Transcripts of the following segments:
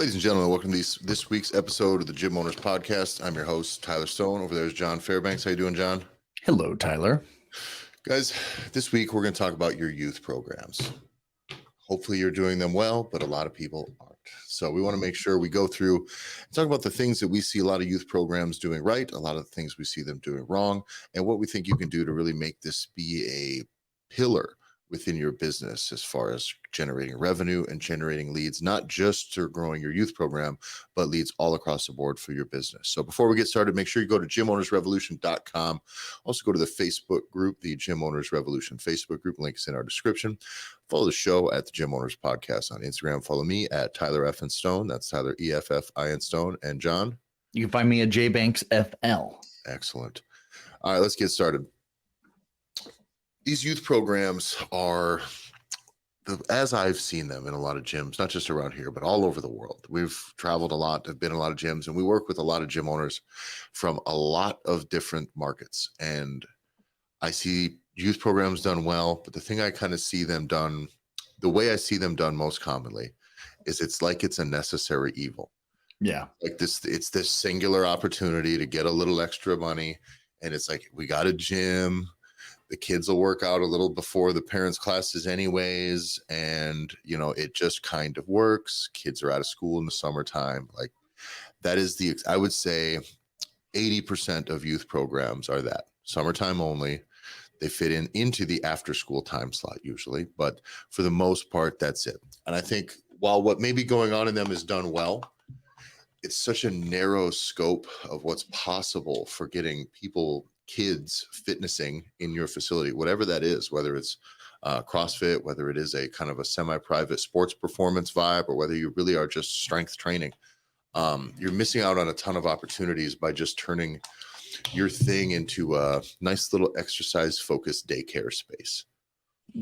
Ladies and gentlemen, welcome to this week's episode of the Gym Owners Podcast. I'm your host, Tyler Stone. Over there is John Fairbanks. How you doing, John? Hello, Tyler. Guys, this week we're going to talk about your youth programs. Hopefully you're doing them well, but a lot of people aren't. So we want to make sure we go through and talk about the things that we see a lot of youth programs doing right, a lot of the things we see them doing wrong, and what we think you can do to really make this be a pillar within your business as far as generating revenue and generating leads, not just to growing your youth program, but leads all across the board for your business. So before we get started, make sure you go to gymownersrevolution.com. Also go to the Facebook group, the Gym Owners Revolution Facebook group. Link is in our description. Follow the show at the Gym Owners Podcast on Instagram. Follow me at Tyler F. and Stone. That's Tyler EFFIN Stone. And John? You can find me at JBanksFL. Excellent. All right, let's get started. These youth programs are, as I've seen them in a lot of gyms, not just around here, but all over the world. We've traveled a lot, have been in a lot of gyms, and we work with a lot of gym owners from a lot of different markets. And I see youth programs done well, but the thing I kind of see them done, the way I see them done most commonly is it's like it's a necessary evil. Yeah. Like it's this singular opportunity to get a little extra money. And it's like, we got a gym. The kids will work out a little before the parents' classes anyways. And, it just kind of works. Kids are out of school in the summertime. Like that is I would say 80% of youth programs are that. Summertime only. They fit into the after school time slot usually. But for the most part, that's it. And I think while what may be going on in them is done well, it's such a narrow scope of what's possible for getting kids fitnessing in your facility, whatever that is, whether it's CrossFit, whether it is a kind of a semi-private sports performance vibe, or whether you really are just strength training. You're missing out on a ton of opportunities by just turning your thing into a nice little exercise focused daycare space.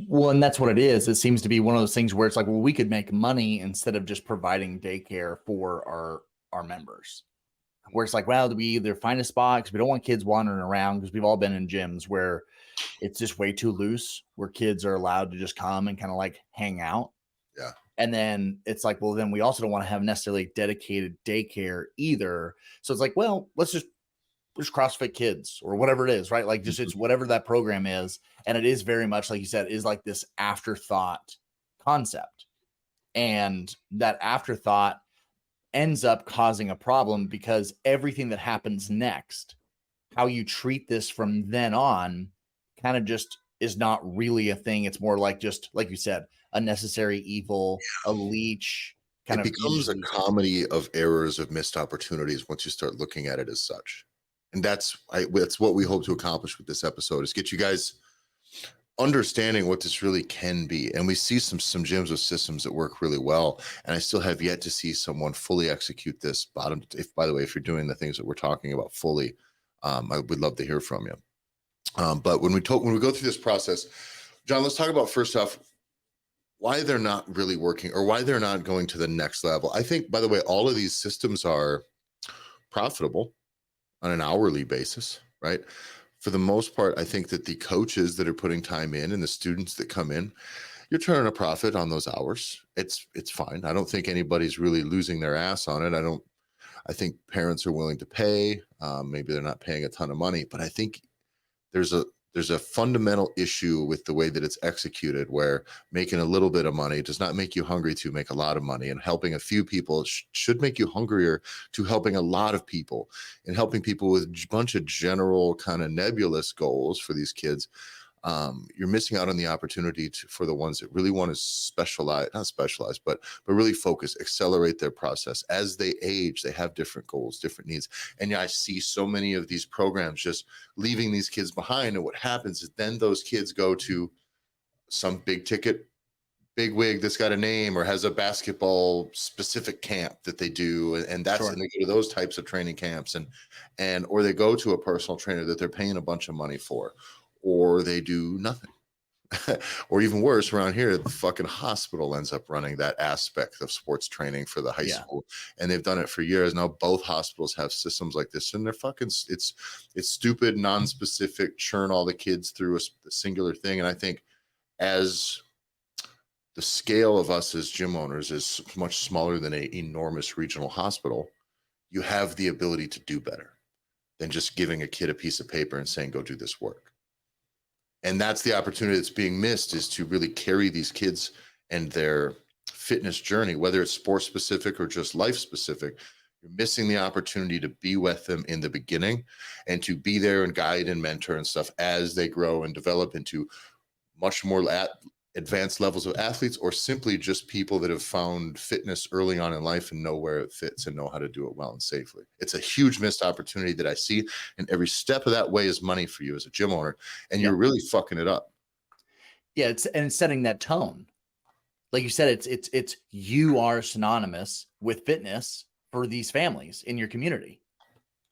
Well, and that's what it is. It seems to be one of those things where it's like, well, we could make money instead of just providing daycare for our members. Where it's like, well, do we either find a spot because we don't want kids wandering around, because we've all been in gyms where it's just way too loose, where kids are allowed to just come and kind of like hang out. Yeah. And then it's like, well, then we also don't want to have necessarily dedicated daycare either. So it's like, well, let's just CrossFit Kids or whatever it is, right? Like just it's whatever that program is. And it is very much, like you said, is like this afterthought concept. And that afterthought ends up causing a problem, because everything that happens next, how you treat this from then on, kind of just is not really a thing. It's more like, just like you said, a necessary evil, a leech. It becomes a comedy of errors, of missed opportunities once you start looking at it as such. And that's what we hope to accomplish with this episode, is get you guys understanding what this really can be. And we see some gyms with systems that work really well. And I still have yet to see someone fully execute this by the way, if you're doing the things that we're talking about fully, I would love to hear from you. But when we go through this process, John, let's talk about, first off, why they're not really working, or why they're not going to the next level. I think, by the way, all of these systems are profitable on an hourly basis, right? For the most part, I think that the coaches that are putting time in and the students that come in, you're turning a profit on those hours. It's fine. I don't think anybody's really losing their ass on it. I think parents are willing to pay. Maybe they're not paying a ton of money, but I think there's a fundamental issue with the way that it's executed, where making a little bit of money does not make you hungry to make a lot of money, and helping a few people should make you hungrier to helping a lot of people, and helping people with a bunch of general kind of nebulous goals for these kids. You're missing out on the opportunity for the ones that really want to not specialize, but really focus, accelerate their process. As they age, they have different goals, different needs. And I see so many of these programs just leaving these kids behind. And what happens is then those kids go to some big ticket bigwig that's got a name or has a basketball specific camp that they do. And that's, Sure. And they go to those types of training camps, or they go to a personal trainer that they're paying a bunch of money for, or they do nothing. Or even worse, around here, the fucking hospital ends up running that aspect of sports training for the high school. And they've done it for years. Now both hospitals have systems like this, and they're fucking, it's stupid, non-specific, churn all the kids through a singular thing. And I think as the scale of us as gym owners is much smaller than an enormous regional hospital. You have the ability to do better than just giving a kid a piece of paper and saying, go do this work. And that's the opportunity that's being missed, is to really carry these kids and their fitness journey, whether it's sports specific or just life specific. You're missing the opportunity to be with them in the beginning and to be there and guide and mentor and stuff as they grow and develop into much more advanced levels of athletes, or simply just people that have found fitness early on in life and know where it fits and know how to do it well and safely. It's a huge missed opportunity that I see, and every step of that way is money for you as a gym owner, and you're really fucking it up. Yeah, it's setting that tone. Like you said, it's you are synonymous with fitness for these families in your community.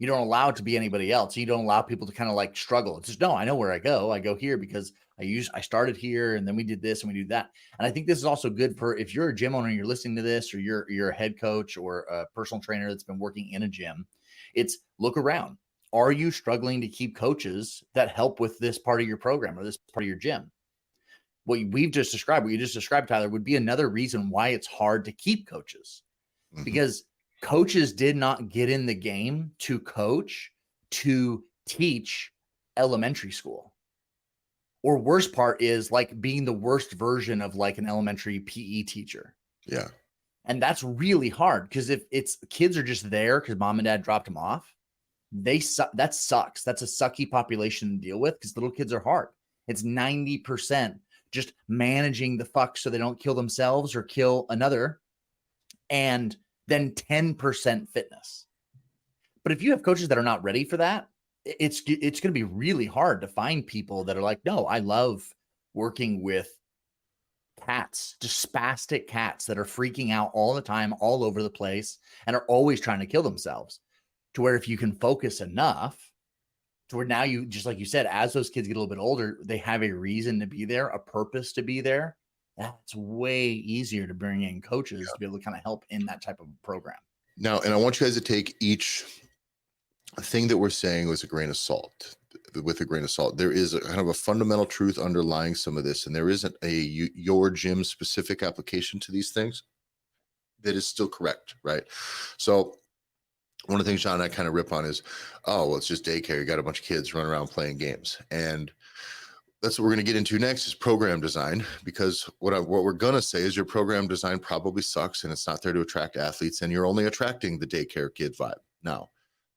You don't allow it to be anybody else. You don't allow people to kind of like struggle. It's just, no, I know where I go. I go here because I started here, and then we did this and we do that. And I think this is also good for, if you're a gym owner and you're listening to this, or you're a head coach or a personal trainer that's been working in a gym, it's look around. Are you struggling to keep coaches that help with this part of your program or this part of your gym? What you just described, Tyler, would be another reason why it's hard to keep coaches, because coaches did not get in the game to coach, to teach elementary school. Or worst part is like being the worst version of like an elementary PE teacher. Yeah. And that's really hard, because if it's kids are just there because mom and dad dropped them off, that sucks. That's a sucky population to deal with, because little kids are hard. It's 90% just managing the fuck so they don't kill themselves or kill another, and then 10% fitness. But if you have coaches that are not ready for that, it's going to be really hard to find people that are like, no, I love working with cats, just spastic cats that are freaking out all the time, all over the place, and are always trying to kill themselves. To where if you can focus enough to where now you, just like you said, as those kids get a little bit older, they have a reason to be there, a purpose to be there. That's way easier to bring in coaches to be able to kind of help in that type of program. Now, and I want you guys to take each thing that we're saying with a grain of salt. There is a kind of a fundamental truth underlying some of this, and there isn't your gym specific application to these things that is still correct, right? So one of the things John and I kind of rip on is, oh, well, it's just daycare. You got a bunch of kids running around playing games. And that's what we're going to get into next, is program design, because what we're going to say is your program design probably sucks and it's not there to attract athletes, and you're only attracting the daycare kid vibe. Now,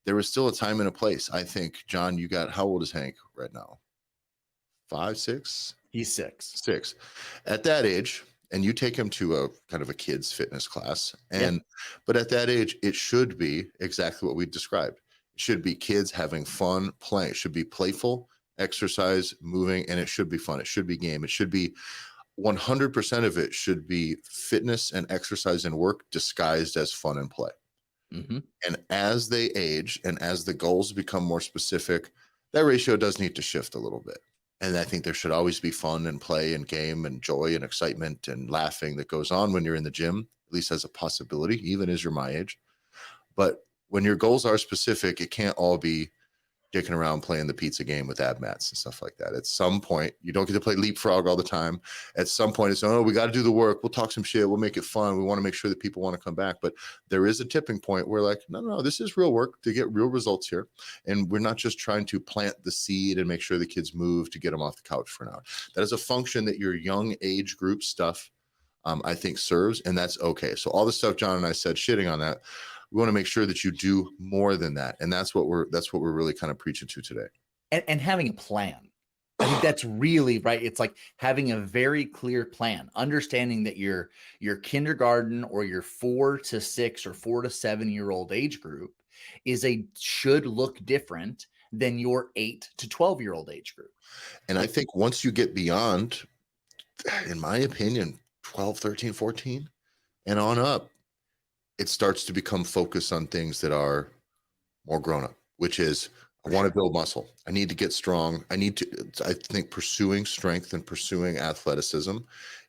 there is still a time and a place. I think, John, how old is Hank right now? 5, 6? He's 6. 6. At that age, and you take him to a kind of a kid's fitness class, but at that age, it should be exactly what we described. It should be kids having fun, playing. It should be playful, exercise, moving, and it should be fun. It should be game. It should be 100% of it should be fitness and exercise and work disguised as fun and play. And as they age and as the goals become more specific, that ratio does need to shift a little bit. And I think there should always be fun and play and game and joy and excitement and laughing that goes on when you're in the gym, at least as a possibility, even as you're my age. But when your goals are specific, it can't all be dicking around playing the pizza game with ab mats and stuff like that. At some point, you don't get to play leapfrog all the time. At some point, it's, oh, we got to do the work. We'll talk some shit. We'll make it fun. We want to make sure that people want to come back. But there is a tipping point where like, no, this is real work to get real results here. And we're not just trying to plant the seed and make sure the kids move to get them off the couch for now. That is a function that your young age group stuff, I think, serves. And that's okay. So all the stuff John and I said shitting on that, we want to make sure that you do more than that. And that's what we're really kind of preaching to today. And having a plan. I think that's really right. It's like having a very clear plan, understanding that your kindergarten or your 4 to 6 or 4 to 7-year-old age group should look different than your 8 to 12-year-old age group. And I think once you get beyond, in my opinion, 12, 13, 14 and on up, it starts to become focused on things that are more grown up, which is, I want to build muscle. I need to get strong. I think pursuing strength and pursuing athleticism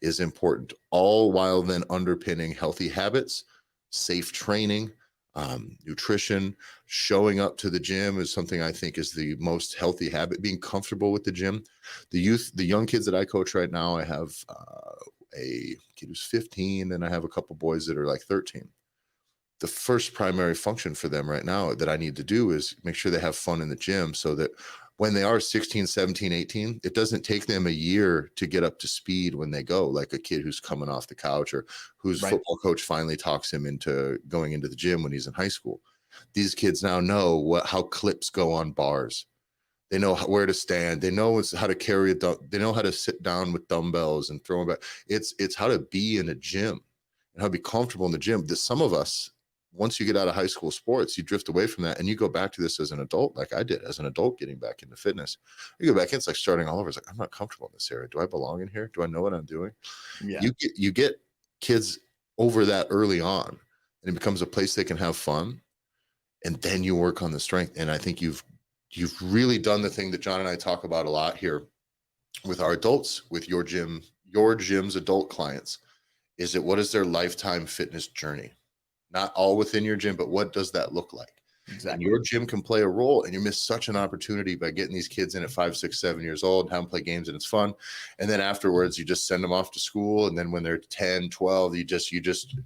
is important, all while then underpinning healthy habits, safe training, nutrition. Showing up to the gym is something I think is the most healthy habit, being comfortable with the gym. The young kids that I coach right now, I have a kid who's 15, and I have a couple boys that are like 13. The first primary function for them right now that I need to do is make sure they have fun in the gym, so that when they are 16, 17, 18, it doesn't take them a year to get up to speed when they go, like a kid who's coming off the couch or whose Right. football coach finally talks him into going into the gym when he's in high school. These kids now know how clips go on bars. They know where to stand. They know how to carry it. They know how to sit down with dumbbells and throw them back. It's how to be in a gym and how to be comfortable in the gym. Some of us, once you get out of high school sports, you drift away from that and you go back to this as an adult, like I did as an adult, getting back into fitness. You go back in, it's like starting all over. It's like, I'm not comfortable in this area. Do I belong in here? Do I know what I'm doing? Yeah. You get kids over that early on, and it becomes a place they can have fun. And then you work on the strength. And I think you've really done the thing that John and I talk about a lot here with our adults, with your gym's adult clients, is that what is their lifetime fitness journey? Not all within your gym, but what does that look like? Exactly. And your gym can play a role, and you miss such an opportunity by getting these kids in at 5, 6, 7 years old and have them play games, and it's fun. And then afterwards, you just send them off to school. And then when they're 10, 12, you just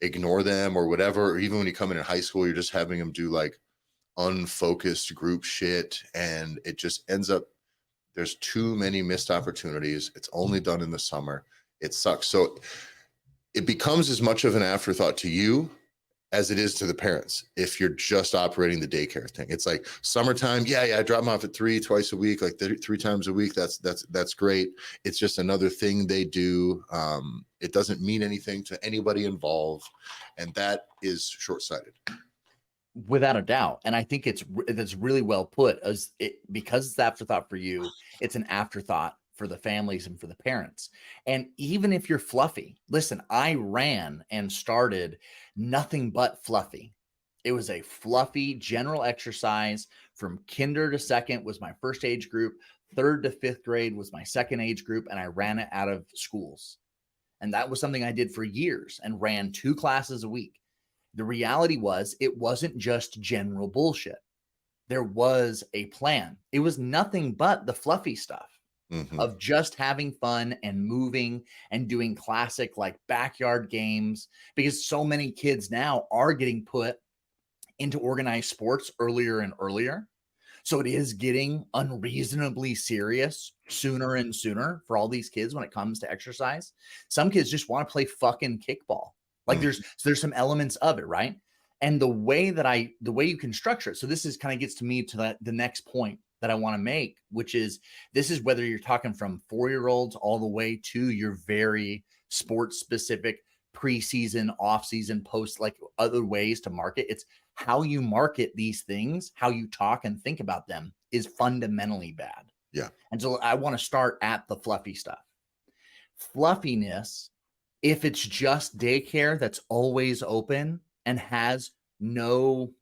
ignore them or whatever. Or even when you come in high school, you're just having them do like unfocused group shit. And it just ends up, there's too many missed opportunities. It's only done in the summer. It sucks. So it becomes as much of an afterthought to you as it is to the parents if you're just operating the daycare thing. It's like summertime, yeah, I drop them off at 3 twice a week, like 3 times a week. That's great. It's just another thing they do. It doesn't mean anything to anybody involved, and that is short-sighted. Without a doubt. And I think that's really well put, because it's afterthought for you, it's an afterthought for the families and for the parents. And even if you're fluffy, listen, I ran and started nothing but fluffy. It was a fluffy general exercise. From kinder to second was my first age group. 3rd to 5th grade was my second age group. And I ran it out of schools. And that was something I did for years and ran 2 classes a week. The reality was, it wasn't just general bullshit. There was a plan. It was nothing but the fluffy stuff. Mm-hmm. Of just having fun and moving and doing classic like backyard games, because so many kids now are getting put into organized sports earlier and earlier. So it is getting unreasonably serious sooner and sooner for all these kids when it comes to exercise. Some kids just want to play fucking kickball. Like there's some elements of it, right? And the way you can structure it. So this is kind of gets to me to the next point that I want to make, which is, this is whether you're talking from 4-year-olds all the way to your very sports specific preseason, off season, post, like other ways to market. It's how you market these things, how you talk and think about them is fundamentally bad. Yeah. And so I want to start at the fluffy stuff. Fluffiness, if it's just daycare that's always open and has no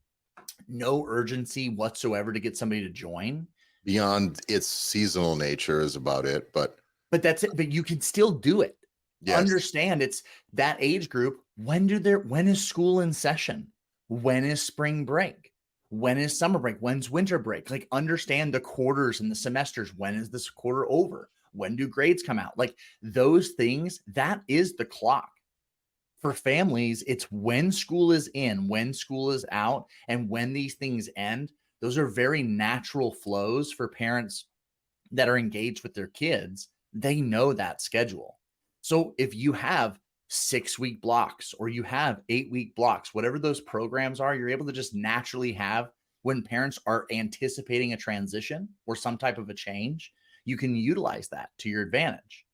urgency whatsoever to get somebody to join, beyond its seasonal nature is about it, but that's it. But you can still do it. Yes. Understand it's that age group. When is school in session? When is spring break? When is summer break? When's winter break? Like, understand the quarters and the semesters. When is this quarter over? When do grades come out? Like, those things, that is the clock. For families, it's when school is in, when school is out, and when these things end. Those are very natural flows for parents that are engaged with their kids. They know that schedule. So if you have 6-week blocks or you have 8-week blocks, whatever those programs are, you're able to just naturally have, when parents are anticipating a transition or some type of a change, you can utilize that to your advantage.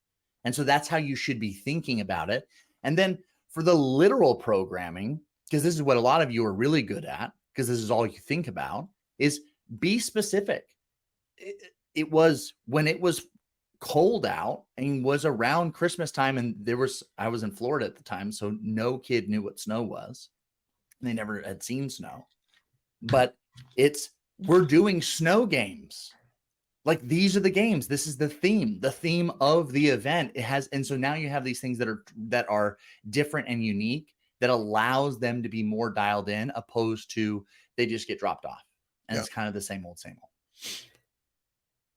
And so that's how you should be thinking about it. And then for the literal programming, because this is what a lot of you are really good at, because this is all you think about, is be specific. It was when it was cold out and was around Christmas time, and I was in Florida at the time, so no kid knew what snow was. They never had seen snow, but we're doing snow games. Like, these are the games. This is the theme of the event. And so now you have these things that are different and unique, that allows them to be more dialed in, opposed to they just get dropped off. And It's kind of the same old.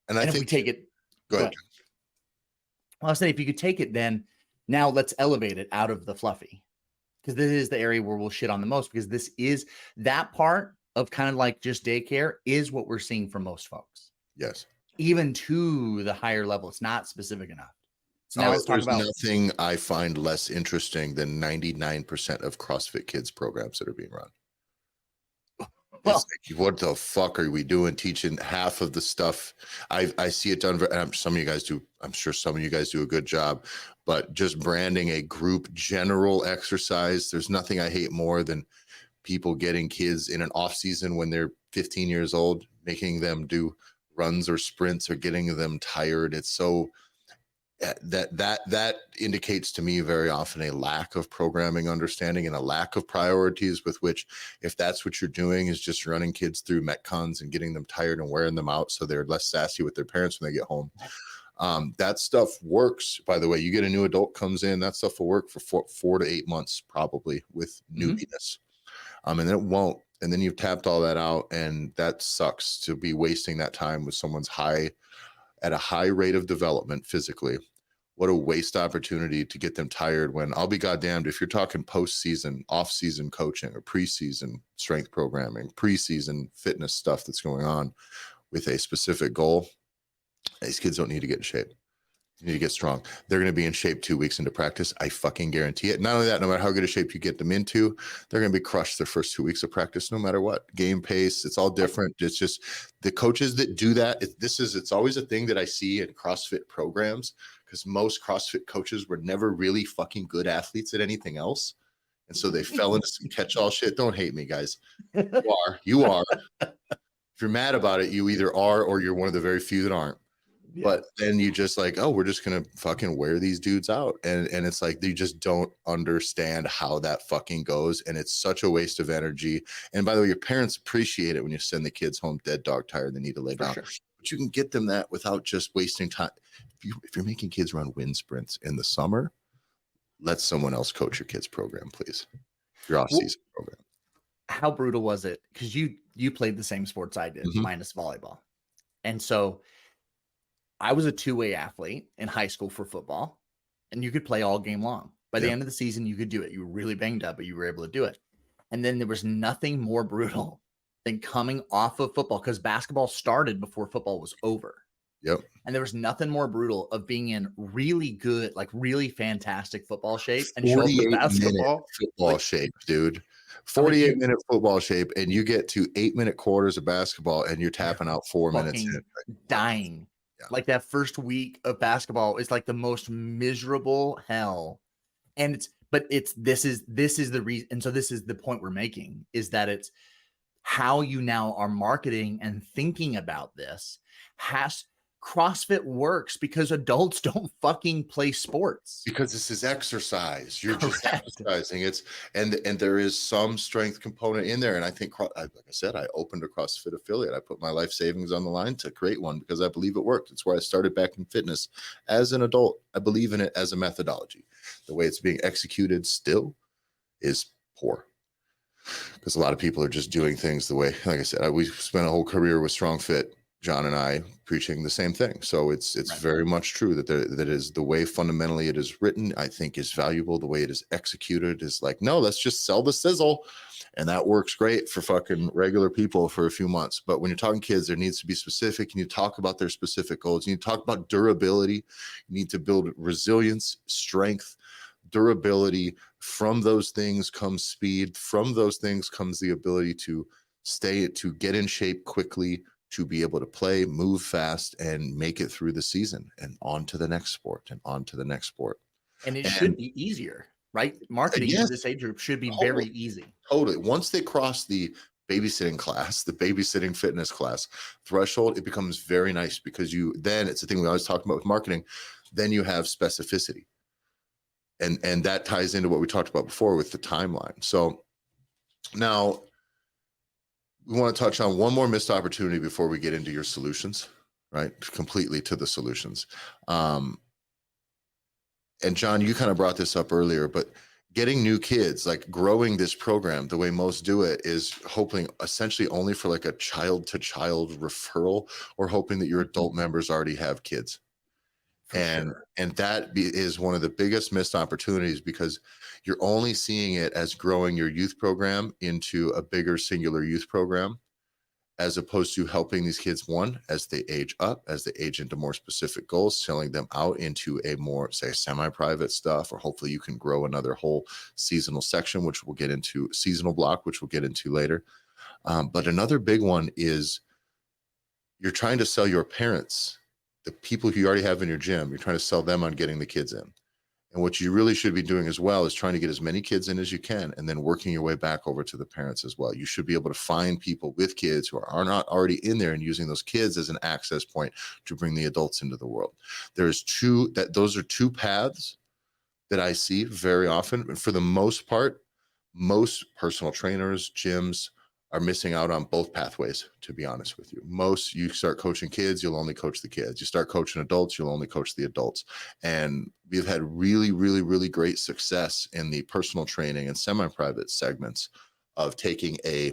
And I think if we take it, go ahead. Well, I was saying, if you could take it then Now let's elevate it out of the fluffy, because this is the area where we'll shit on the most, because this is that part of kind of like just daycare is what we're seeing for most folks. Yes. Even to the higher level, it's not specific enough. So now let's talk There's about nothing I find less interesting than 99% of CrossFit Kids programs that are being run. well, It's like, what the fuck are we doing teaching half of the stuff? I see it done. Some of you guys do. I'm sure some of you guys do a good job, but just branding a group general exercise. There's nothing I hate more than people getting kids in an off season when they're 15 years old, making them do runs or sprints or getting them tired. It's so that indicates to me very often a lack of programming understanding and a lack of priorities, with which, if that's what you're doing is just running kids through metcons and getting them tired and wearing them out so they're less sassy with their parents when they get home. That stuff works. By the way, you get a new adult comes in, that stuff will work for 4 to 8 months probably with newbiness. And then it won't. And then you've tapped all that out, and that sucks to be wasting that time with someone's at a high rate of development physically. What a waste opportunity to get them tired, when I'll be goddamned if you're talking postseason, off-season coaching or preseason strength programming, preseason fitness stuff that's going on with a specific goal. These kids don't need to get in shape. You need to get strong. They're going to be in shape 2 weeks into practice. I fucking guarantee it. Not only that, no matter how good a shape you get them into, they're going to be crushed their first 2 weeks of practice, no matter what. Game pace, it's all different. It's just the coaches that do that. It's always a thing that I see in CrossFit programs, because most CrossFit coaches were never really fucking good athletes at anything else. And so they fell into some catch-all shit. Don't hate me, guys. You are. If you're mad about it, you either are or you're one of the very few that aren't. Yeah. But then you just like, oh, we're just gonna fucking wear these dudes out, and it's like you just don't understand how that fucking goes, and it's such a waste of energy. And by the way, your parents appreciate it when you send the kids home dead dog tired, they need to lay down. Sure. But you can get them that without just wasting time. If you're making kids run wind sprints in the summer, let someone else coach your kids program, please. Your off-season program. How brutal was it? Because you played the same sports I did, minus volleyball, and so I was a two-way athlete in high school for football, and you could play all game long. By the end of the season, you could do it. You were really banged up, but you were able to do it. And then there was nothing more brutal than coming off of football, because basketball started before football was over. Yep. And there was nothing more brutal of being in really good, like really fantastic football shape and show up with basketball shape, dude. 48-minute football shape, and you get to 8-minute quarters of basketball, and you're tapping out 4 minutes in. Dying. Yeah. Like that first week of basketball is like the most miserable hell. And this is the reason. And so this is the point we're making, is that it's how you now are marketing and thinking about this. CrossFit works because adults don't fucking play sports. Because this is exercise. You're just exercising. And there is some strength component in there. And I think, like I said, I opened a CrossFit affiliate. I put my life savings on the line to create one because I believe it worked. It's where I started back in fitness as an adult. I believe in it as a methodology. The way it's being executed still is poor, because a lot of people are just doing things the way, like I said, we spent a whole career with StrongFit, John and I, preaching the same thing. So it's right. Very much true that that is the way fundamentally it is written, I think, is valuable. The way it is executed is like, no, let's just sell the sizzle. And that works great for fucking regular people for a few months. But when you're talking kids, there needs to be specific. You need to talk about their specific goals. You need to talk about durability. You need to build resilience, strength, durability. From those things comes speed. From those things comes the ability to get in shape quickly, to be able to play, move fast, and make it through the season and on to the next sport and on to the next sport. And it should be easier, right? Marketing to this age group should be very easy. Totally. Once they cross the babysitting class, the babysitting fitness class threshold, it becomes very nice, because then it's the thing we always talk about with marketing. Then you have specificity. And that ties into what we talked about before with the timeline. So now, we want to touch on one more missed opportunity before we get into your solutions, right? Completely to the solutions. And John, you kind of brought this up earlier, but getting new kids, like growing this program, the way most do it is hoping essentially only for like a child to child referral, or hoping that your adult members already have kids. For sure. And is one of the biggest missed opportunities, because you're only seeing it as growing your youth program into a bigger singular youth program, as opposed to helping these kids, one, as they age up, as they age into more specific goals, selling them out into a more, say, semi-private stuff, or hopefully you can grow another whole seasonal section, which we'll get into, seasonal block, which we'll get into later. But another big one is you're trying to sell your parents, the people who you already have in your gym, you're trying to sell them on getting the kids in. And what you really should be doing as well is trying to get as many kids in as you can, and then working your way back over to the parents as well. You should be able to find people with kids who are not already in there, and using those kids as an access point to bring the adults into the world. Those are two paths that I see very often. And for the most part, most personal trainers, gyms, are missing out on both pathways, to be honest with you. You start coaching kids, you'll only coach the kids. You start coaching adults, you'll only coach the adults. And we've had really, really, really great success in the personal training and semi-private segments of taking a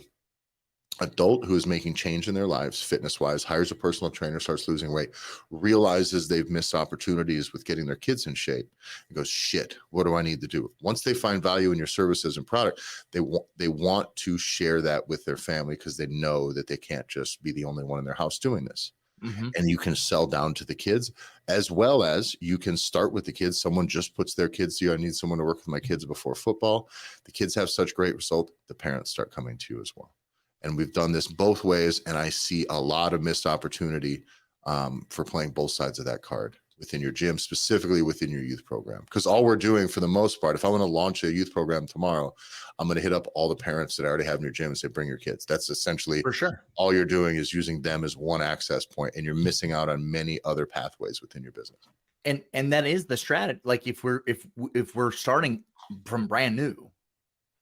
adult who is making change in their lives, fitness wise, hires a personal trainer, starts losing weight, realizes they've missed opportunities with getting their kids in shape, and goes, shit, what do I need to do? Once they find value in your services and product, they want to share that with their family, because they know that they can't just be the only one in their house doing this. Mm-hmm. And you can sell down to the kids, as well as you can start with the kids. Someone just puts their kids to you. I need someone to work with my kids before football. The kids have such great result, the parents start coming to you as well. And we've done this both ways, and I see a lot of missed opportunity for playing both sides of that card within your gym, specifically within your youth program. Because all we're doing, for the most part, if I want to launch a youth program tomorrow, I'm going to hit up all the parents that I already have in your gym and say, bring your kids. That's essentially, For sure, all you're doing is using them as one access point, and you're missing out on many other pathways within your business. and that is the strategy. Like if we're starting from brand new,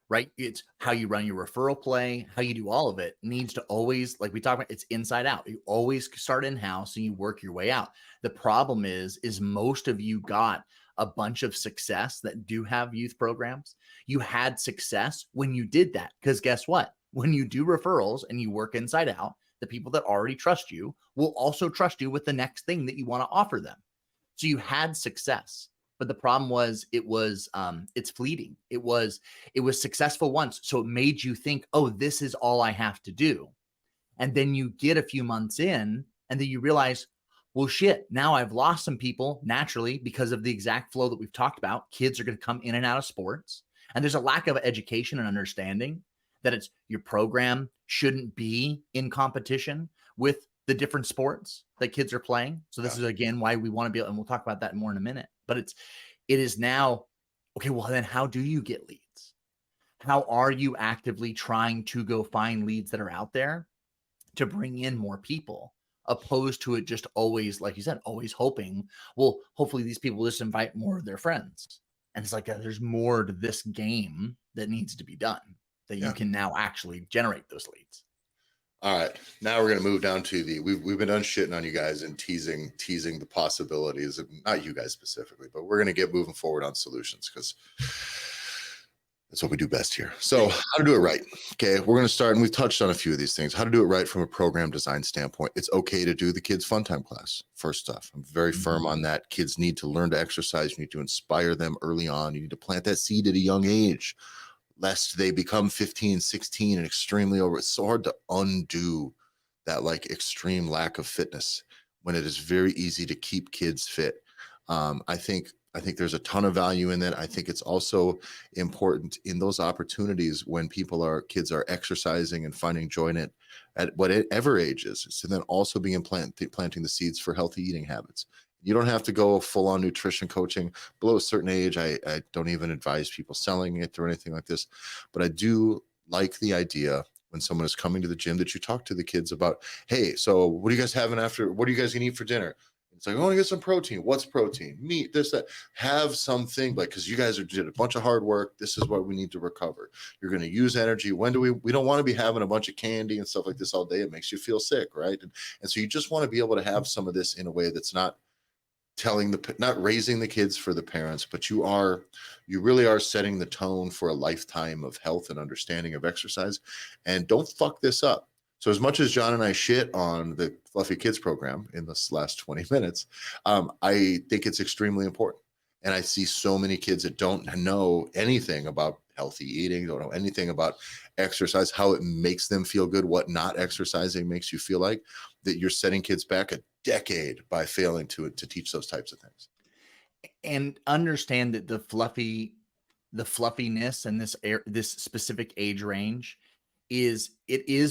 right? It's how you run your referral play, how you do all of it needs to always, like we talked about, it's inside out. You always start in-house and you work your way out. The problem is most of you got a bunch of success that do have youth programs. You had success when you did that, because guess what? When you do referrals and you work inside out, the people that already trust you will also trust you with the next thing that you want to offer them. So you had success. But the problem was it's fleeting. It was successful once. So it made you think, oh, this is all I have to do. And then you get a few months in and then you realize, well, shit, now I've lost some people naturally because of the exact flow that we've talked about. Kids are going to come in and out of sports. And there's a lack of education and understanding that it's your program shouldn't be in competition with the different sports that kids are playing. So this is again why we want to be, and we'll talk about that more in a minute, but it is now, okay, well then how do you get leads? How are you actively trying to go find leads that are out there to bring in more people, opposed to it just always, like you said, always hoping, well, hopefully these people just invite more of their friends. And it's like, there's more to this game that needs to be done, that you can now actually generate those leads. All right, now we're going to move down to we've been done shitting on you guys and teasing the possibilities of, not you guys specifically, but we're going to get moving forward on solutions, because that's what we do best here. So how to do it right. Okay, we're going to start, and we've touched on a few of these things. How to do it right from a program design standpoint. It's okay to do the kids' fun time class. First off, I'm very firm on that. Kids need to learn to exercise. You need to inspire them early on. You need to plant that seed at a young age, lest they become 15, 16 and extremely over. It's so hard to undo that like extreme lack of fitness when it is very easy to keep kids fit. I think there's a ton of value in that. I think it's also important in those opportunities when kids are exercising and finding joy in it at whatever age is, to then also be planting the seeds for healthy eating habits. You don't have to go full on nutrition coaching below a certain age. I don't even advise people selling it or anything like this, but I do like the idea when someone is coming to the gym that you talk to the kids about, hey, so what are you guys having after? What are you guys gonna eat for dinner? It's like, oh, I get some protein. What's protein? Meat, this, that. Have something, like, because you guys did a bunch of hard work. This is what we need to recover. You're going to use energy. When do we don't want to be having a bunch of candy and stuff like this all day. It makes you feel sick, right? And so you just want to be able to have some of this in a way that's not not raising the kids for the parents, but you really are setting the tone for a lifetime of health and understanding of exercise. And don't fuck this up. So as much as John and I shit on the Fluffy Kids program in this last 20 minutes, I think it's extremely important. And I see so many kids that don't know anything about healthy eating, don't know anything about exercise, how it makes them feel good, what not exercising makes you feel like, that you're setting kids back a decade by failing to teach those types of things. And understand that the fluffiness and this specific age range is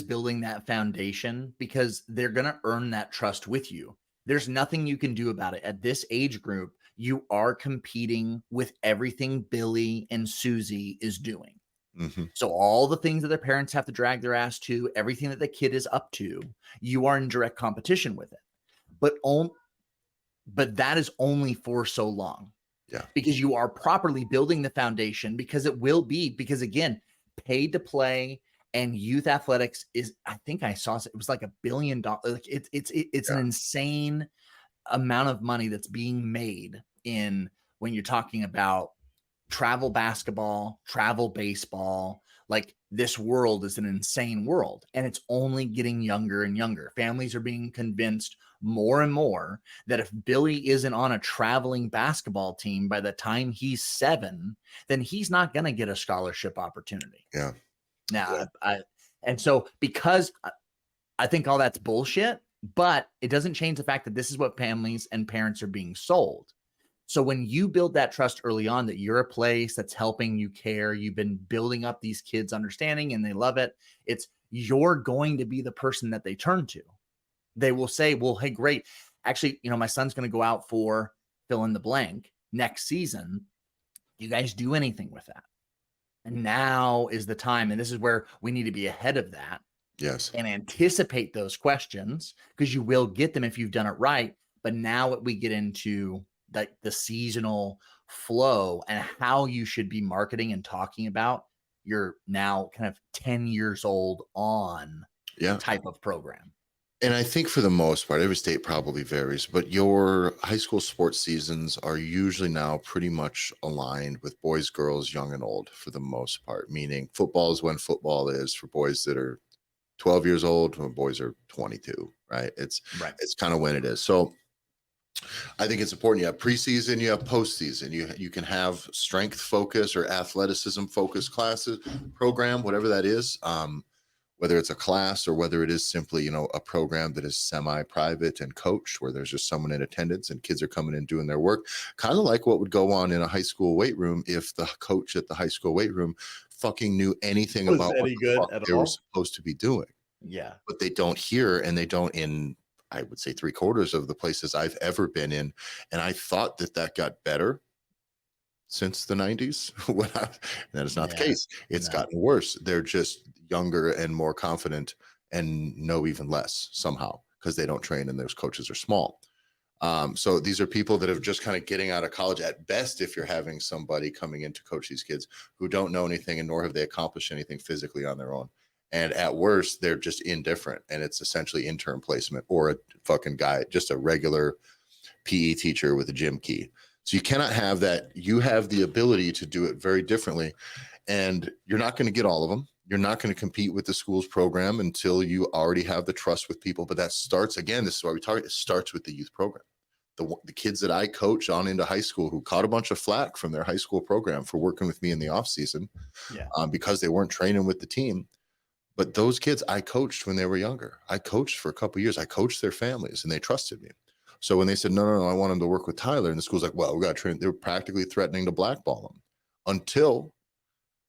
building that foundation, because they're going to earn that trust with you. There's nothing you can do about it. At this age group, you are competing with everything Billy and Susie is doing. Mm-hmm. So all the things that their parents have to drag their ass to, everything that the kid is up to, you are in direct competition with it. But that is only for so long. Yeah. Because you are properly building the foundation, because because again, paid to play and youth athletics is, I think I saw it was like $1 billion. Like it's an insane amount of money that's being made in, when you're talking about travel basketball, travel baseball. Like, this world is an insane world, and it's only getting younger and younger. Families are being convinced more and more that if Billy isn't on a traveling basketball team by the time he's 7, then he's not going to get a scholarship opportunity. Yeah. Now, and so, because I think all that's bullshit, but it doesn't change the fact that this is what families and parents are being sold. So when you build that trust early on, that you're a place that's helping you care, you've been building up these kids' understanding and they love it, you're going to be the person that they turn to. They will say, well, hey, great. Actually, my son's going to go out for fill in the blank next season. Do you guys do anything with that? And now is the time. And this is where we need to be ahead of that. Yes. And anticipate those questions, because you will get them if you've done it right. But now we get into the seasonal flow and how you should be marketing and talking about your now kind of 10 years old on type of program. And I think for the most part, every state probably varies, but your high school sports seasons are usually now pretty much aligned with boys, girls, young and old for the most part, meaning football is when football is for boys that are 12 years old when boys are 22, right? It's kind of when it is. So I think it's important. You have preseason, you have postseason. You can have strength focus or athleticism focus classes, program, whatever that is. Whether it's a class or whether it is simply, a program that is semi-private and coached, where there's just someone in attendance and kids are coming in doing their work, kind of like what would go on in a high school weight room if the coach at the high school weight room fucking knew anything about what the fuck they were supposed to be doing. Yeah. But they don't hear, and they don't in, I would say, 3/4 of the places I've ever been in. And I thought that got better since the 90s. That is not the case. It's gotten worse. They're just younger and more confident and know even less somehow, because they don't train and those coaches are small. So these are people that are just kind of getting out of college at best, if you're having somebody coming in to coach these kids who don't know anything, and nor have they accomplished anything physically on their own. And at worst, they're just indifferent, and it's essentially intern placement or a fucking guy, just a regular PE teacher with a gym key. So you cannot have that. You have the ability to do it very differently, and you're not going to get all of them. You're not going to compete with the school's program until you already have the trust with people. But that starts, again, this is why we talk, it starts with the youth program. The kids that I coach on into high school who caught a bunch of flack from their high school program for working with me in the off season, because they weren't training with the team. But those kids I coached when they were younger. I coached for a couple of years. I coached their families, and they trusted me. So when they said, no, I want them to work with Tyler, and the school's like, well, we got to train. They were practically threatening to blackball them, until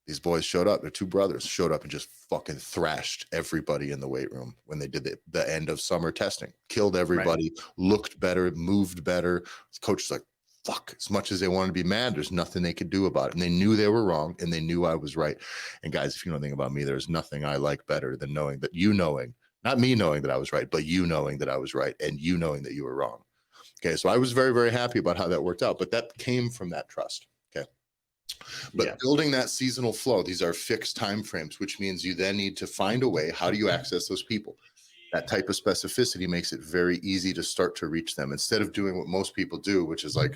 these boys showed up. Their two brothers showed up and just fucking thrashed everybody in the weight room when they did the end of summer testing. Killed everybody, looked better, moved better. The coach was like, fuck, as much as they wanted to be mad, there's nothing they could do about it. And they knew they were wrong, and they knew I was right. And guys, if you know anything about me, there's nothing I like better than knowing that not me knowing that I was right, but you knowing that I was right, and you knowing that you were wrong. Okay, so I was very, very happy about how that worked out, but that came from that trust. Okay. But building that seasonal flow, these are fixed timeframes, which means you then need to find a way. How do you access those people? That type of specificity makes it very easy to start to reach them, instead of doing what most people do, which is like,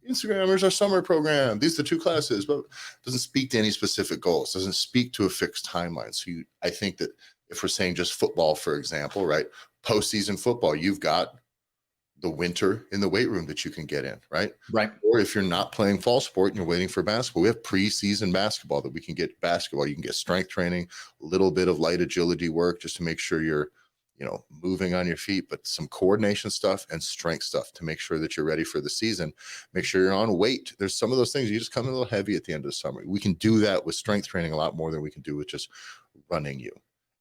Instagrammers, our summer program, these are the 2 classes, but doesn't speak to any specific goals, doesn't speak to a fixed timeline. So I think that if we're saying just football, for example, right? Postseason football, you've got the winter in the weight room that you can get in, right? Right. Or if you're not playing fall sport and you're waiting for basketball, we have preseason basketball that we can get basketball. You can get strength training, a little bit of light agility work just to make sure you're, moving on your feet, but some coordination stuff and strength stuff to make sure that you're ready for the season. Make sure you're on weight. There's some of those things you just come in a little heavy at the end of the summer. We can do that with strength training a lot more than we can do with just running you.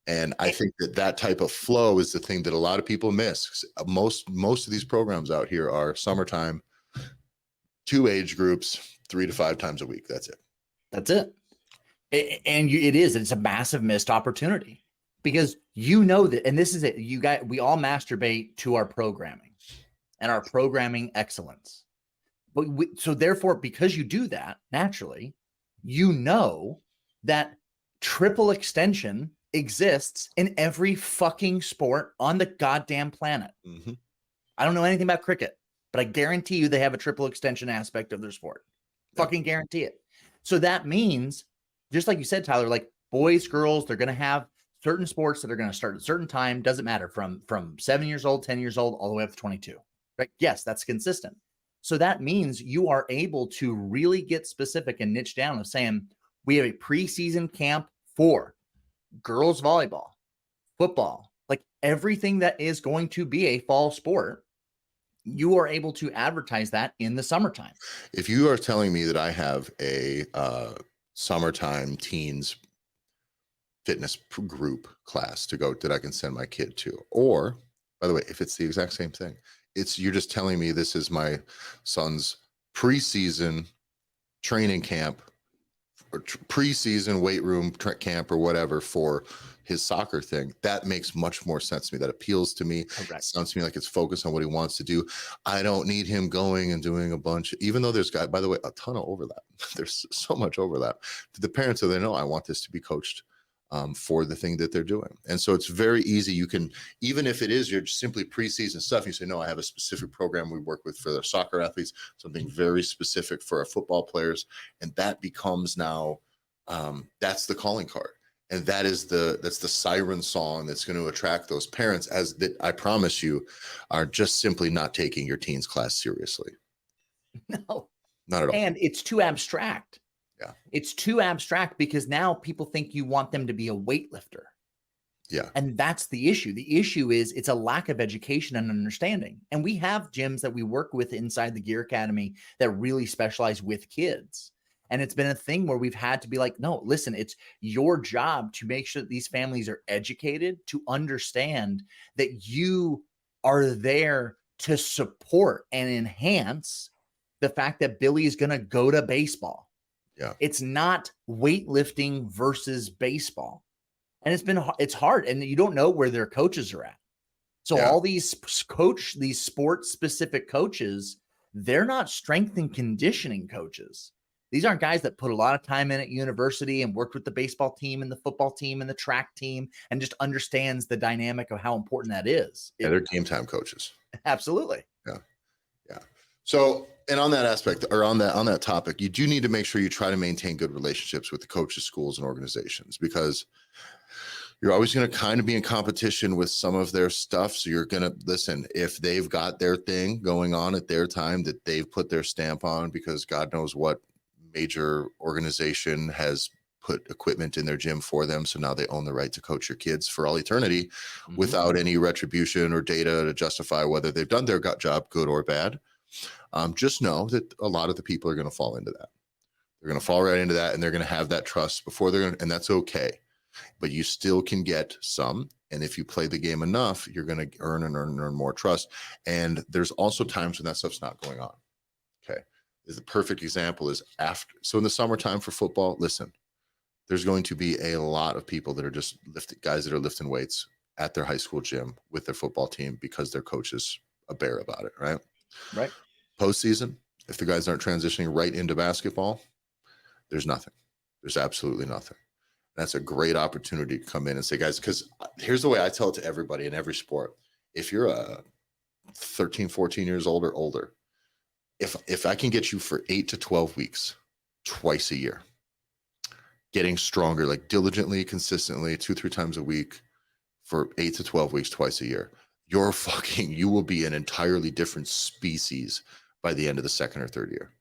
And I think that type of flow is the thing that a lot of people miss. Most of these programs out here are summertime, 2 age groups, 3 to 5 times a week. That's it. That's it. It's a massive missed opportunity because that, and this is it. We all masturbate to our programming and our programming excellence. But so therefore, because you do that naturally, that triple extension exists in every fucking sport on the goddamn planet. Mm-hmm. I don't know anything about cricket, but I guarantee you they have a triple extension aspect of their sport. Yeah. Fucking guarantee it. So that means, just like you said, Tyler, like boys, girls, they're going to have certain sports that are going to start at a certain time. Doesn't matter from 7 years old, 10 years old, all the way up to 22. Right? Yes, that's consistent. So that means you are able to really get specific and niche down of saying, we have a preseason camp for girls volleyball, football, like everything that is going to be a fall sport. You are able to advertise that in the summertime. If you are telling me that I have a summertime teens fitness group class to go that I can send my kid to, or by the way, if it's the exact same thing, you're just telling me this is my son's preseason training camp or preseason weight room camp or whatever for his soccer thing, that makes much more sense to me. That appeals to me. Correct. It sounds to me like it's focused on what he wants to do. I don't need him going and doing a bunch, even though there's, by the way, a ton of overlap. There's so much overlap. To the parents, so they know I want this to be coached for the thing that they're doing. And so it's very easy. You can, even if it is you're simply preseason stuff, you say, no, I have a specific program we work with for the soccer athletes, something very specific for our football players. And that becomes now, that's the calling card. And that's the siren song that's going to attract those parents, as that I promise you are just simply not taking your teens class seriously. No, not at all. And it's too abstract. Yeah. It's too abstract because now people think you want them to be a weightlifter. Yeah. And that's the issue. The issue is it's a lack of education and understanding. And we have gyms that we work with inside the Gear Academy that really specialize with kids. And it's been a thing where we've had to be like, no, listen, it's your job to make sure that these families are educated, to understand that you are there to support and enhance the fact that Billy is going to go to baseball. Yeah. It's not weightlifting versus baseball. And it's hard. And you don't know where their coaches are at. So all these sports specific coaches, they're not strength and conditioning coaches. These aren't guys that put a lot of time in at university and worked with the baseball team and the football team and the track team and just understands the dynamic of how important that is. Yeah, they're game time coaches. Absolutely. Yeah. Yeah. So, and on that aspect, or on that topic, you do need to make sure you try to maintain good relationships with the coaches, schools, and organizations, because you're always going to kind of be in competition with some of their stuff. So you're going to listen, if they've got their thing going on at their time that they've put their stamp on, because God knows what major organization has put equipment in their gym for them. So now they own the right to coach your kids for all eternity without any retribution or data to justify whether they've done their job, good or bad. Just know that a lot of the people are going to fall into that. They're going to fall right into that, and they're going to have that trust before they're going to, and that's okay. But you still can get some. And if you play the game enough, you're going to earn more trust. And there's also times when that stuff's not going on. Okay. The perfect example is so in the summertime for football, listen, there's going to be a lot of people that are just guys that are lifting weights at their high school gym with their football team because their coach is a bear about it. Right. Right. Postseason, if the guys aren't transitioning right into basketball, there's nothing. There's absolutely nothing. That's a great opportunity to come in and say, guys, because here's the way I tell it to everybody in every sport. If you're 13, 14 years old or older, if I can get you for 8 to 12 weeks, twice a year, getting stronger, like diligently, consistently, 2-3 times a week, for 8 to 12 weeks twice a year, you will be an entirely different species by the end of the second or third year.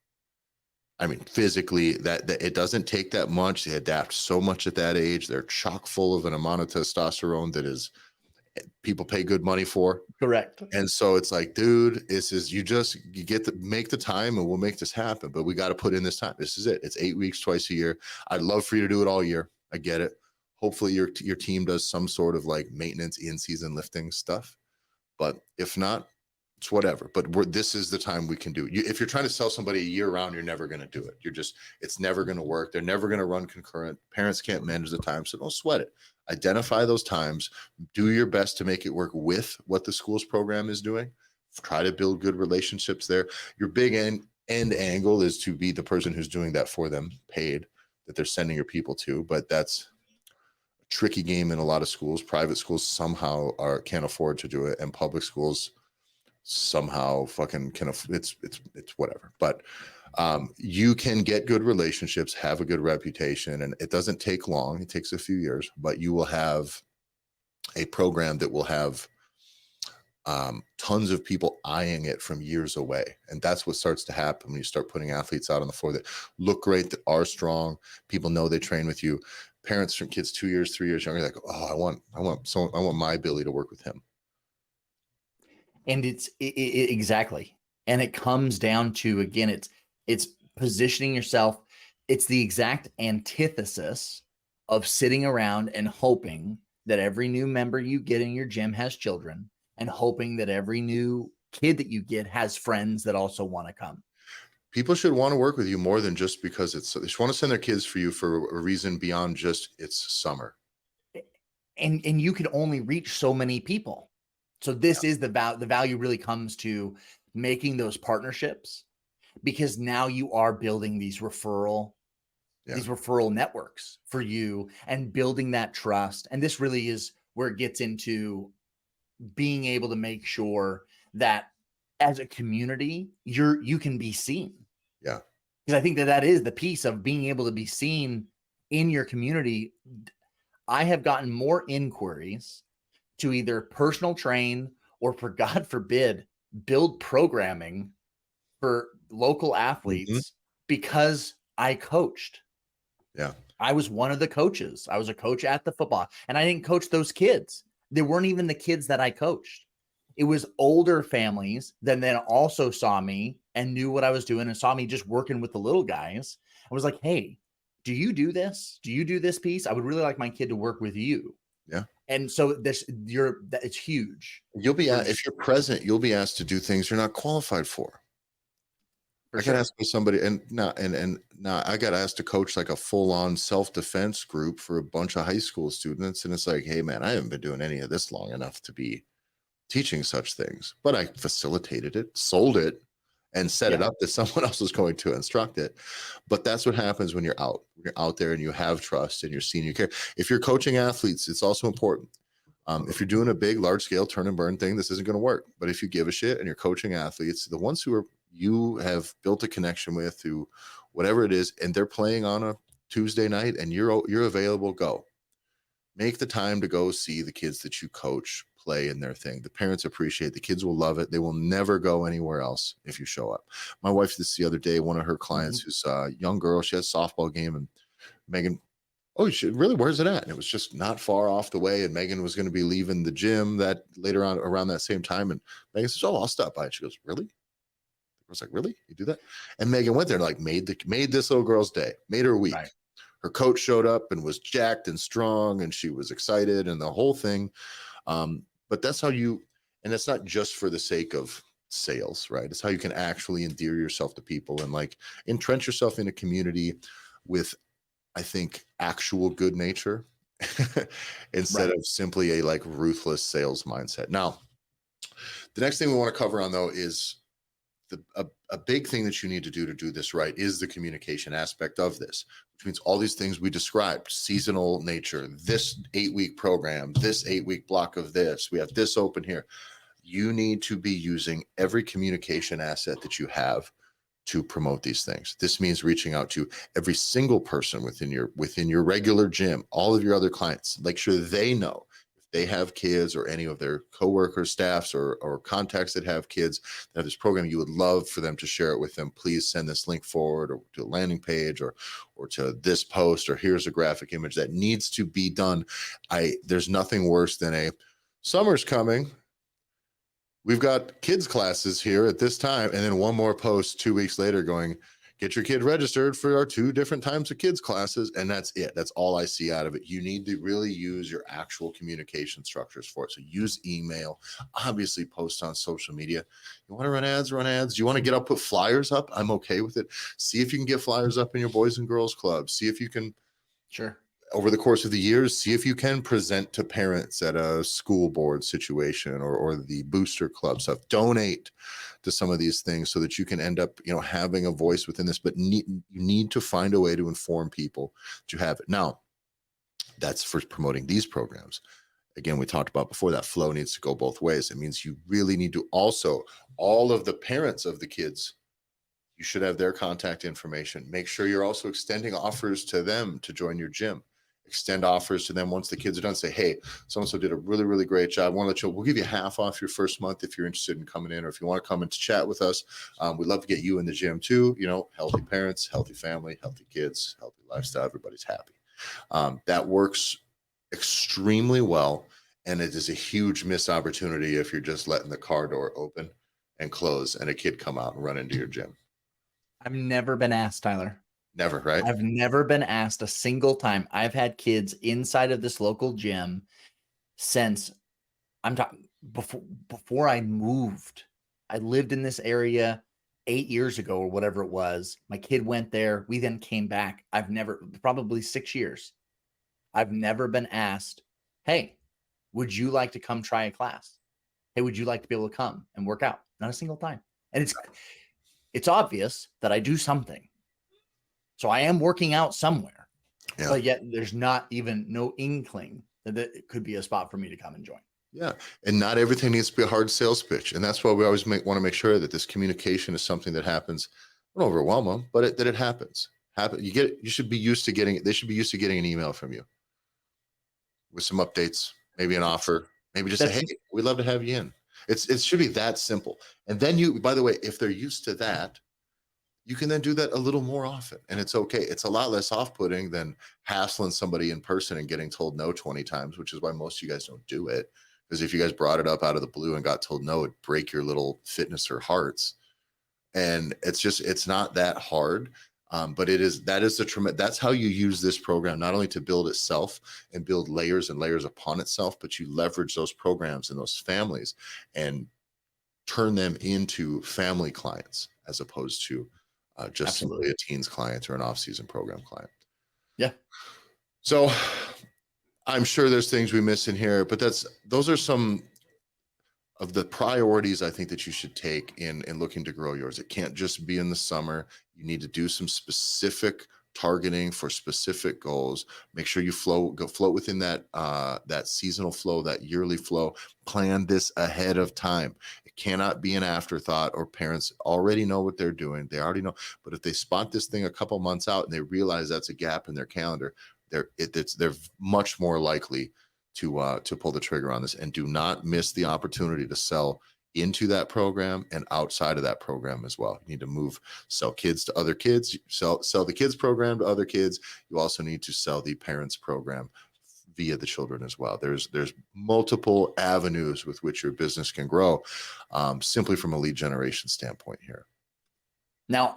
I mean, physically, that it doesn't take that much. They adapt so much at that age. They're chock full of an amount of testosterone that is people pay good money for. Correct. And so it's like, dude, you get to make the time and we'll make this happen. But we got to put in this time. This is it. It's 8 weeks twice a year. I'd love for you to do it all year. I get it. Hopefully your team does some sort of like maintenance in season lifting stuff. But if not, it's whatever. But this is the time we can do it. If you're trying to sell somebody a year round, you're never going to do it. It's never going to work. They're never going to run concurrent. Parents can't manage the time. So don't sweat it. Identify those times. Do your best to make it work with what the school's program is doing. Try to build good relationships there. Your big end angle is to be the person who's doing that for them, paid, that they're sending your people to. But that's a tricky game in a lot of schools. Private schools somehow can't afford to do it, and public schools somehow fucking it's whatever. But you can get good relationships, have a good reputation, and it doesn't take long. It takes a few years, but you will have a program that will have tons of people eyeing it from years away. And that's what starts to happen when you start putting athletes out on the floor that look great, that are strong. People know they train with you. Parents from kids 2 years, 3 years younger, like, oh, I want my Billy to work with him. And it's exactly. And it comes down to, again, it's positioning yourself. It's the exact antithesis of sitting around and hoping that every new member you get in your gym has children, and hoping that every new kid that you get has friends that also want to come. People should want to work with you more than just because they just want to send their kids for you for a reason beyond just it's summer. And you can only reach so many people. So this is the value really comes to making those partnerships, because now you are building these referral networks for you and building that trust. And this really is where it gets into being able to make sure that as a community, you can be seen. Yeah. Because I think that is the piece of being able to be seen in your community. I have gotten more inquiries to either personal train or, for God forbid, build programming for local athletes because I coached. Yeah. I was one of the coaches. I was a coach at the football, and I didn't coach those kids. They weren't even the kids that I coached. It was older families that then also saw me and knew what I was doing and saw me just working with the little guys. I was like, hey, do you do this? Do you do this piece? I would really like my kid to work with you. Yeah. And so it's huge. You'll be if you're present, you'll be asked to do things you're not qualified for. I got asked by somebody, and I got asked to coach like a full-on self-defense group for a bunch of high school students, and it's like, hey man, I haven't been doing any of this long enough to be teaching such things, but I facilitated it, sold it, and set it up that someone else is going to instruct it. But that's what happens when you're out there and you have trust and you're seen, you care. If you're coaching athletes, it's also important. If you're doing a big, large-scale turn and burn thing, this isn't going to work. But if you give a shit and you're coaching athletes, the ones who you have built a connection with, who whatever it is, and they're playing on a Tuesday night and you're available, go. Make the time to go see the kids that you coach play in their thing. The parents appreciate, the kids will love it. They will never go anywhere else if you show up. My wife did this the other day, one of her clients who's a young girl, she has a softball game, and Megan, oh, really, where's it at? And it was just not far off the way, and Megan was going to be leaving the gym that later on around that same time, and Megan says, oh, I'll stop by. And she goes, really? I was like, really? You do that? And Megan went there and like made this little girl's day, made her week. Right. Her coach showed up and was jacked and strong, and she was excited and the whole thing. But that's how and it's not just for the sake of sales, right? It's how you can actually endear yourself to people and like entrench yourself in a community with, I think, actual good nature instead of simply a like ruthless sales mindset. Now, the next thing we want to cover on though is a big thing that you need to do this right is the communication aspect of this, which means all these things we described: seasonal nature, this 8-week program, this 8-week block of this, we have this open here. You need to be using every communication asset that you have to promote these things. This means reaching out to every single person within your regular gym, all of your other clients, make sure they know. If they have kids or any of their coworkers, staffs, or contacts that have kids that have this program, you would love for them to share it with them. Please send this link forward or to a landing page or to this post, or here's a graphic image that needs to be done. There's nothing worse than a summer's coming. We've got kids classes here at this time. And then one more post 2 weeks later going, get your kid registered for our 2 different times of kids classes. And that's it. That's all I see out of it. You need to really use your actual communication structures for it. So use email, obviously post on social media. You want to run ads, run ads. Do you want to put flyers up? I'm okay with it. See if you can get flyers up in your Boys and Girls Club. See if you can, Sure, over the course of the years, see if you can present to parents at a school board situation or the booster club stuff. Donate to some of these things so that you can end up, having a voice within this, but you need to find a way to inform people to have it. Now, that's for promoting these programs. Again, we talked about before, that flow needs to go both ways. It means you really need to also, all of the parents of the kids, you should have their contact information. Make sure you're also extending offers to them to join your gym. Extend offers to them once the kids are done. Say, hey, so-and-so did a really, really great job. I want to let you, we'll give you half off your first month if you're interested in coming in, or if you want to come in to chat with us. We'd love to get you in the gym too. Healthy parents, healthy family, healthy kids, healthy lifestyle. Everybody's happy. That works extremely well. And it is a huge missed opportunity if you're just letting the car door open and close and a kid come out and run into your gym. I've never been asked, Tyler. Never, right? I've never been asked a single time. I've had kids inside of this local gym since I'm talking before I moved. I lived in this area 8 years ago or whatever it was. My kid went there. We then came back. Probably 6 years. I've never been asked, hey, would you like to come try a class? Hey, would you like to be able to come and work out? Not a single time. And it's obvious that I do something. So I am working out somewhere, but yet there's not even no inkling that it could be a spot for me to come and join. Yeah. And not everything needs to be a hard sales pitch. And that's why we always want to make sure that this communication is something that happens. Don't overwhelm them, but that it happens. You should be used to getting, they should be used to getting an email from you with some updates, maybe an offer, maybe just say, hey, we'd love to have you in. It should be that simple. And then by the way, if they're used to that, you can then do that a little more often, and it's okay. It's a lot less off-putting than hassling somebody in person and getting told no 20 times, which is why most of you guys don't do it. Because if you guys brought it up out of the blue and got told no, it'd break your little fitnesser hearts. And it's not that hard. But that's how you use this program, not only to build itself and build layers and layers upon itself, but you leverage those programs and those families and turn them into family clients as opposed to just simply a teens client or an off-season program client. Yeah. So I'm sure there's things we miss in here, but those are some of the priorities I think that you should take in looking to grow yours. It can't just be in the summer. You need to do some specific targeting for specific goals. Make sure you float within that seasonal flow, that yearly flow. Plan this ahead of time. It cannot be an afterthought, or parents already know what they're doing. They already know. But if they spot this thing a couple months out and they realize that's a gap in their calendar, they're much more likely to pull the trigger on this. And do not miss the opportunity to sell into that program and outside of that program as well. You need to sell kids to other kids, sell the kids program to other kids. You also need to sell the parents program via the children as well. There's multiple avenues with which your business can grow, simply from a lead generation standpoint here. Now,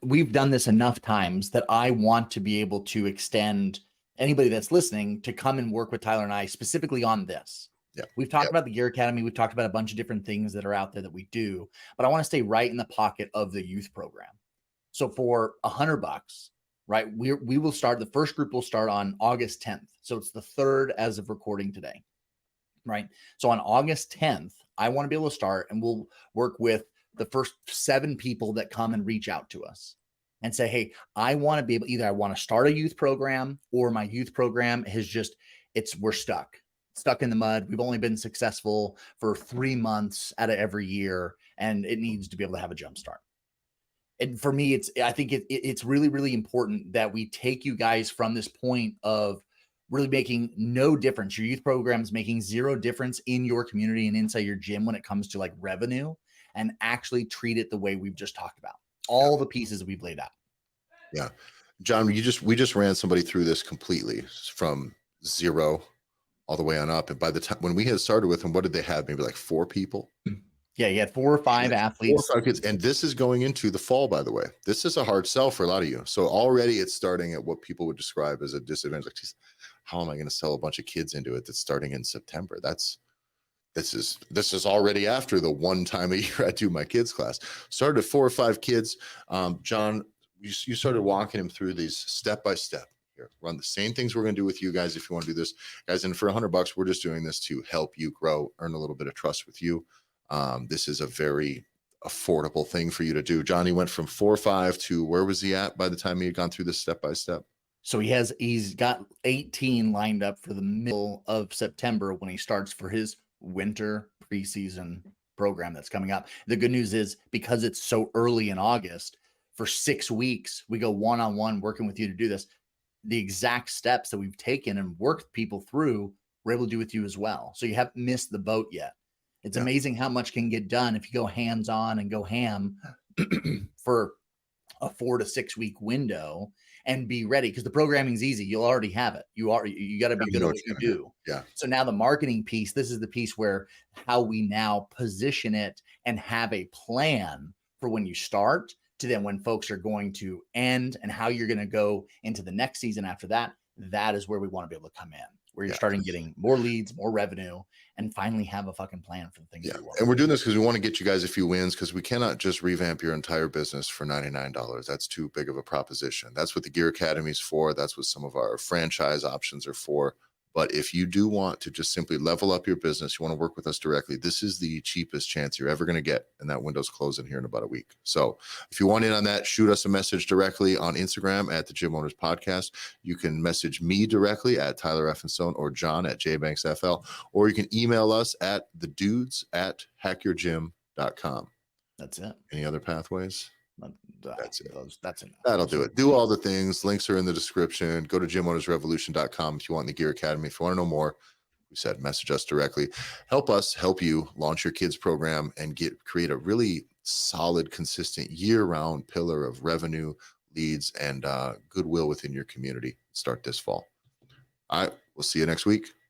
we've done this enough times that I want to be able to extend anybody that's listening to come and work with Tyler and I specifically on this. Yeah. We've talked about the Gear Academy. We've talked about a bunch of different things that are out there that we do, but I want to stay right in the pocket of the youth program. So for $100, right, we will start, the first group will start on August 10th. So it's the 3rd as of recording today, right? So on August 10th, I want to be able to start, and we'll work with the first 7 people that come and reach out to us and say, hey, I want to be able, either I want to start a youth program, or my youth program we're stuck in the mud. We've only been successful for 3 months out of every year, and it needs to be able to have a jump start. And for me, I think it's really, really important that we take you guys from this point of really making no difference. Your youth program's making zero difference in your community and inside your gym when it comes to like revenue, and actually treat it the way we've just talked about. All the pieces we've laid out. Yeah. John, we just ran somebody through this completely from zero all the way on up. And by the time when we had started with them, what did they have? Maybe like 4 people. Yeah, you had 4 or 5 athletes. 4 or 5 kids. And this is going into the fall, by the way. This is a hard sell for a lot of you. So already it's starting at what people would describe as a disadvantage. Like, geez, how am I going to sell a bunch of kids into it that's starting in September? This is already after the one time a year I do my kids class. Started at 4 or 5 kids. John, you started walking him through these step by step. Here, run the same things we're going to do with you guys if you want to do this, guys. And for $100, we're just doing this to help you grow, earn a little bit of trust with you. This is a very affordable thing for you to do. Johnny went from 4 or 5 to where was he at by the time he had gone through this step by step? So he's got 18 lined up for the middle of September when he starts for his winter preseason program that's coming up. The good news is, because it's so early in August, for 6 weeks, we go one-on-one working with you to do this. The exact steps that we've taken and worked people through, we're able to do with you as well. So you haven't missed the boat yet. It's amazing how much can get done if you go hands-on and go ham for a 4 to 6 week window and be ready, because the programming is easy. You'll already have it. You got to be good at what you do. Yeah. So now the marketing piece, this is the piece where how we now position it and have a plan for when you start to then when folks are going to end and how you're going to go into the next season after that. That is where we want to be able to come in, where you're starting getting more leads, more revenue, and finally have a fucking plan for the things you want. And we're doing this because we want to get you guys a few wins, because we cannot just revamp your entire business for $99. That's too big of a proposition. That's what the Gear Academy is for. That's what some of our franchise options are for. But if you do want to just simply level up your business, you want to work with us directly, this is the cheapest chance you're ever going to get. And that window's closing here in about a week. So if you want in on that, shoot us a message directly on Instagram at the Gym Owners Podcast. You can message me directly at Tyler Effenstone or John at JBanksFL, or you can email us at thedudes@hackyourgym.com. That's it. Any other pathways? That's it. That's enough. That'll do it. Do all the things. Links are in the description. Go to gymownersrevolution.com if you want the Gear Academy. If you want to know more, we said message us directly. Help us help you launch your kids program and create a really solid, consistent year-round pillar of revenue, leads, and goodwill within your community. Start this fall. All right. We'll see you next week.